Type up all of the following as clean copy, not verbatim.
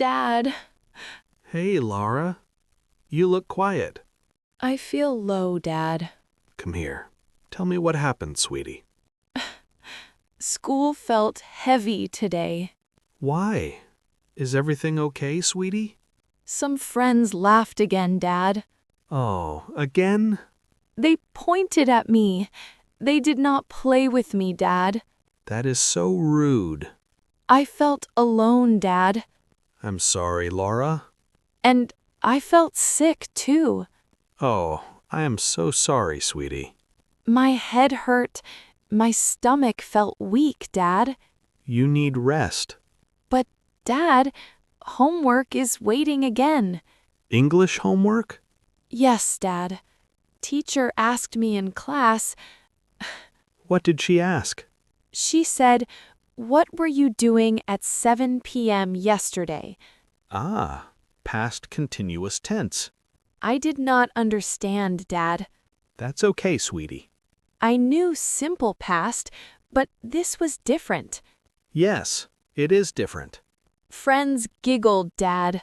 Dad. Hey, Laura. You look quiet. I feel low, Dad. Come here. Tell me what happened, sweetie. School felt heavy today. Why? Is everything okay, sweetie? Some friends laughed again, Dad. Oh, again? They pointed at me. They did not play with me, Dad. That is so rude. I felt alone, Dad. I'm sorry, Laura. And I felt sick, too. Oh, I am so sorry, sweetie. My head hurt. My stomach felt weak, Dad. You need rest. But, Dad, homework is waiting again. English homework? Yes, Dad. Teacher asked me in class. What did she ask? She said, "What were you doing at 7 p.m. yesterday?" Ah, past continuous tense. I did not understand, Dad. That's okay, sweetie. I knew simple past, but this was different. Yes, it is different. Friends giggled, Dad.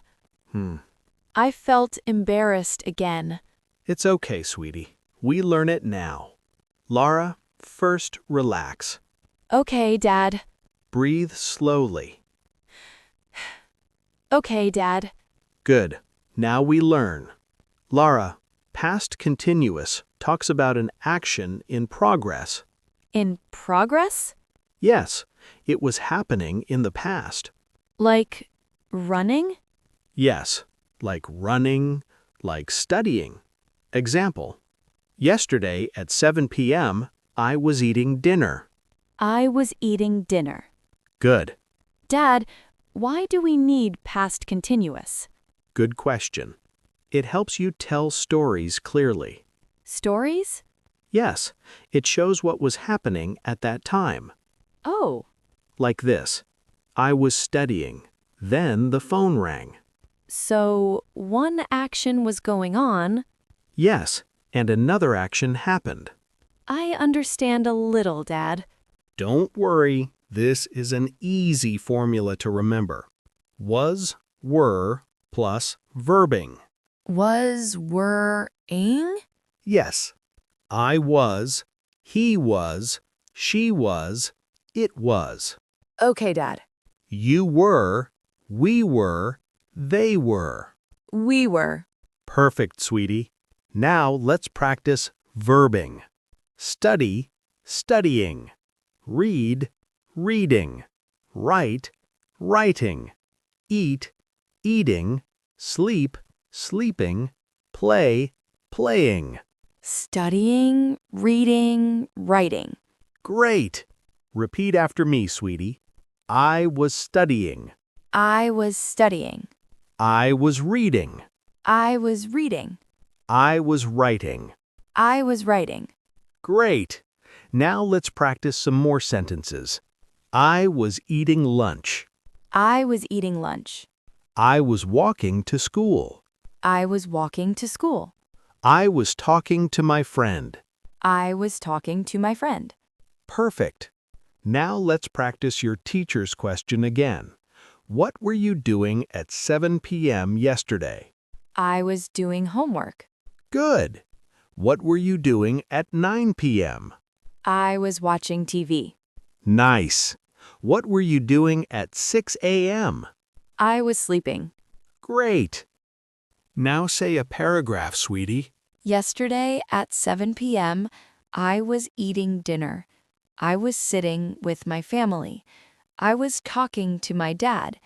I felt embarrassed again. It's okay, sweetie. We learn it now. Laura, first relax. Okay, Dad. Breathe slowly. Okay, Dad. Good. Now we learn. Laura, past continuous talks about an action in progress. In progress? Yes, it was happening in the past. Like running? Yes, like running, like studying. Example, yesterday at 7 p.m., I was eating dinner. I was eating dinner. Good. Dad, why do we need past continuous? Good question. It helps you tell stories clearly. Stories? Yes, it shows what was happening at that time. Oh, Like this. I was studying. Then the phone rang. so one action was going on. Yes, and another action happened. I understand a little, Dad. Don't worry, this is an easy formula to remember. Was, were, plus verbing. Was, were, ing? Yes. I was, he was, she was, it was. Okay, Dad. You were, we were, they were. We were. Perfect, sweetie. Now let's practice verbing. Study, studying. Read, reading. Write, writing. Eat, eating. Sleep, sleeping. Play, playing. Studying, reading, writing. Great! Repeat after me, sweetie. I was studying. I was studying. I was reading. I was reading. I was writing. I was writing. Great! Now let's practice some more sentences. I was eating lunch. I was eating lunch. I was walking to school. I was walking to school. I was talking to my friend. I was talking to my friend. Perfect. Now let's practice your teacher's question again. What were you doing at 7 p.m. yesterday? I was doing homework. Good. What were you doing at 9 p.m.? I was watching TV. Nice. What were you doing at 6 a.m.? I was sleeping. Great. Now say a paragraph, sweetie. Yesterday at 7 p.m., I was eating dinner. I was sitting with my family. I was talking to my dad.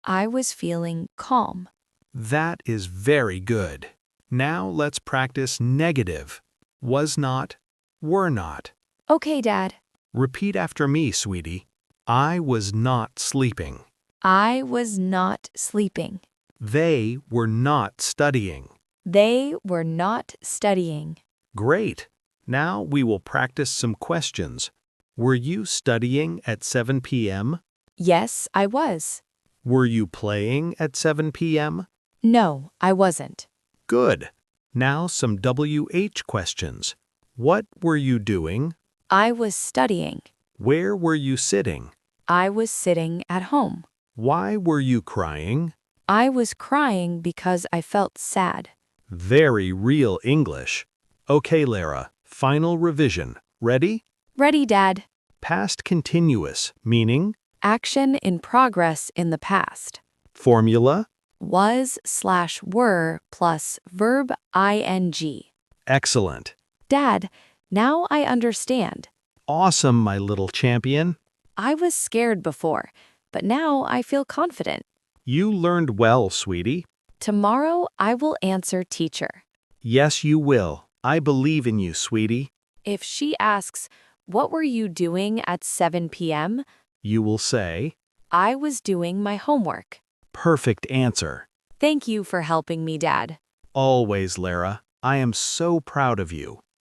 I was feeling calm. That is very good. Now let's practice negative. Was not, were not. Okay, Dad. Repeat after me, sweetie. I was not sleeping. I was not sleeping. They were not studying. They were not studying. Great. Now we will practice some questions. Were you studying at 7 p.m.? Yes, I was. Were you playing at 7 p.m.? No, I wasn't. Good. Now some WH questions. What were you doing? I was studying. Where were you sitting? I was sitting at home. Why were you crying? I was crying because I felt sad. Very real English. Okay, Lara, final revision. Ready? Ready, Dad. Past continuous, meaning Action in progress in the past. formula. Was/were plus verb ing. Excellent. Dad, now I understand. Awesome, my little champion. I was scared before, but now I feel confident. You learned well, sweetie. Tomorrow I will answer teacher. Yes, you will. I believe in you, sweetie. If she asks, "What were you doing at 7 p.m.?" You will say, I was doing my homework. perfect answer. Thank you for helping me, Dad. Always, Lara. I am so proud of you.